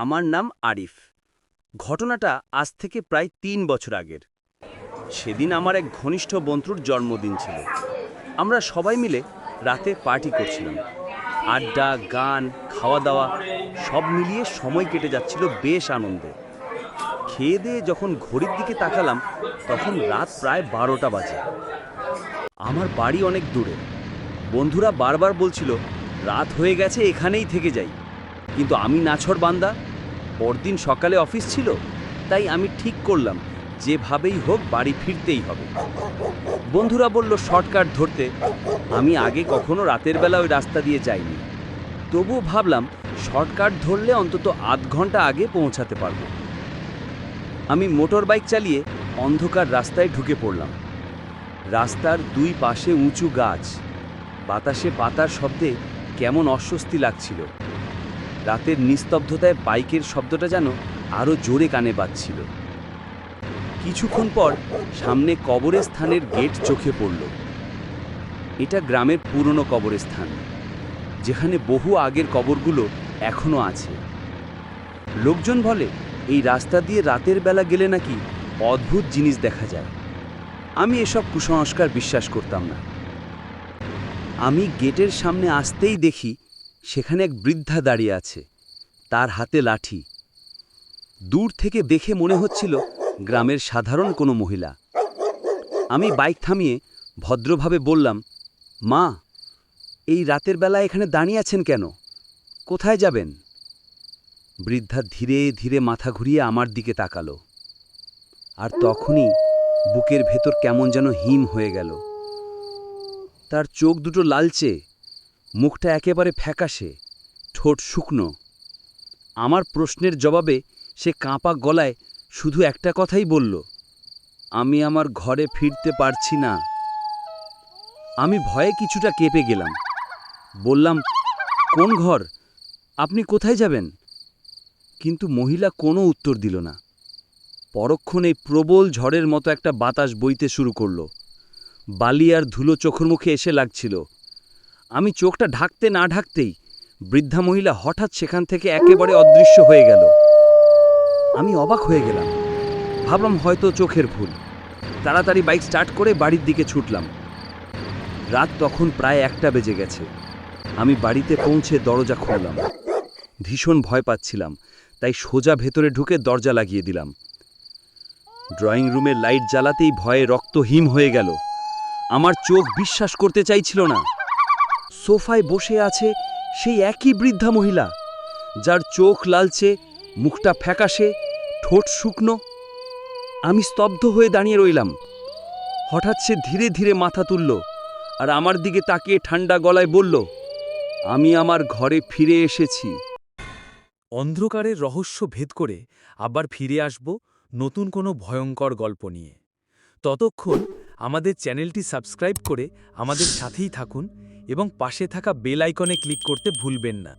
আমার নাম আরিফ। ঘটনাটা আজ থেকে প্রায় ৩ বছর আগের। সেদিন আমার এক ঘনিষ্ঠ বন্ধুর জন্মদিন ছিল। আমরা সবাই মিলে রাতে পার্টি করছিলাম। আড্ডা, গান, খাওয়া দাওয়া সব মিলিয়ে সময় কেটে যাচ্ছিল বেশ আনন্দে। খেয়ে দিয়ে যখন ঘড়ির দিকে তাকালাম, তখন রাত প্রায় ১২টা বাজে। আমার বাড়ি অনেক দূরে। বন্ধুরা বারবার বলছিল রাত হয়ে গেছে, এখানেই থেকে যাই। কিন্তু আমি নাছোড় বান্দা, পরদিন সকালে অফিস ছিল, তাই আমি ঠিক করলাম যেভাবেই হোক বাড়ি ফিরতেই হবে। বন্ধুরা বলল শর্টকাট ধরতে। আমি আগে কখনো রাতের বেলা ওই রাস্তা দিয়ে যাইনি, তবুও ভাবলাম শর্টকাট ধরলে অন্তত আধ ঘন্টা আগে পৌঁছাতে পারব। আমি মোটর বাইক চালিয়ে অন্ধকার রাস্তায় ঢুকে পড়লাম। রাস্তার দুই পাশে উঁচু গাছ, বাতাসে পাতার শব্দে কেমন অস্বস্তি লাগছিল। রাতের নিস্তব্ধতায় বাইকের শব্দটা যেন আরও জোরে কানে বাজছিল। কিছুক্ষণ পর সামনে কবরস্থানের গেট চোখে পড়ল। এটা গ্রামের পুরনো কবরস্থান, যেখানে বহু আগের কবরগুলো এখনো আছে। লোকজন বলে এই রাস্তা দিয়ে রাতের বেলা গেলে নাকি অদ্ভুত জিনিস দেখা যায়। আমি এসব কুসংস্কার বিশ্বাস করতাম না। আমি গেটের সামনে আসতেই দেখি সেখানে এক বৃদ্ধা দাঁড়িয়ে আছে, তার হাতে লাঠি। দূর থেকে দেখে মনে হচ্ছিল গ্রামের সাধারণ কোনো মহিলা। আমি বাইক থামিয়ে ভদ্রভাবে বললাম, মা, এই রাতের বেলা এখানে দাঁড়িয়ে আছেন কেন? কোথায় যাবেন? বৃদ্ধা ধীরে ধীরে মাথা ঘুরিয়ে আমার দিকে তাকালো। আর তখনই বুকের ভেতর কেমন যেন হিম হয়ে গেল। তার চোখ দুটো লালচে, মুখটা একেবারে ফ্যাকাশে, ঠোঁট শুকনো। আমার প্রশ্নের জবাবে সে কাঁপা গলায় শুধু একটা কথাই বলল, আমি আমার ঘরে ফিরতে পারছি না। আমি ভয়ে কিছুটা কেঁপে গেলাম। বললাম, কোন ঘর? আপনি কোথায় যাবেন? কিন্তু মহিলা কোনো উত্তর দিল না। পরক্ষণেই প্রবল ঝড়ের মতো একটা বাতাস বইতে শুরু করল। বালি আর ধুলো চোখের মুখে এসে লাগছিল। আমি চোখটা ঢাকতে না ঢাকতেই বৃদ্ধা মহিলা হঠাৎ সেখান থেকে একেবারে অদৃশ্য হয়ে গেল। আমি অবাক হয়ে গেলাম, ভাবলাম হয়তো চোখের ভুল। তাড়াতাড়ি বাইক স্টার্ট করে বাড়ির দিকে ছুটলাম। রাত তখন প্রায় 1টা বেজে গেছে। আমি বাড়িতে পৌঁছে দরজা খুললাম। ভীষণ ভয় পাচ্ছিলাম, তাই সোজা ভেতরে ঢুকে দরজা লাগিয়ে দিলাম। ড্রয়িং রুমের লাইট জ্বালাতেই ভয়ে রক্ত হিম হয়ে গেল। আমার চোখ বিশ্বাস করতে চাইছিল না। সোফায় বসে আছে সেই একই বৃদ্ধা মহিলা, যার চোখ লালচে, মুখটা ফ্যাকাশে, ঠোঁট শুকনো। আমি স্তব্ধ হয়ে দাঁড়িয়ে রইলাম। হঠাৎ সে ধীরে ধীরে মাথা তুলল আর আমার দিকে তাকিয়ে ঠান্ডা গলায় বলল, আমি আমার ঘরে ফিরে এসেছি। অন্ধকারের রহস্য ভেদ করে আবার ফিরে আসব নতুন কোনো ভয়ঙ্কর গল্প নিয়ে। ততক্ষণ আমাদের চ্যানেলটি সাবস্ক্রাইব করে আমাদের সাথেই থাকুন এবং পাশে থাকা বেল আইকনে ক্লিক করতে ভুলবেন না।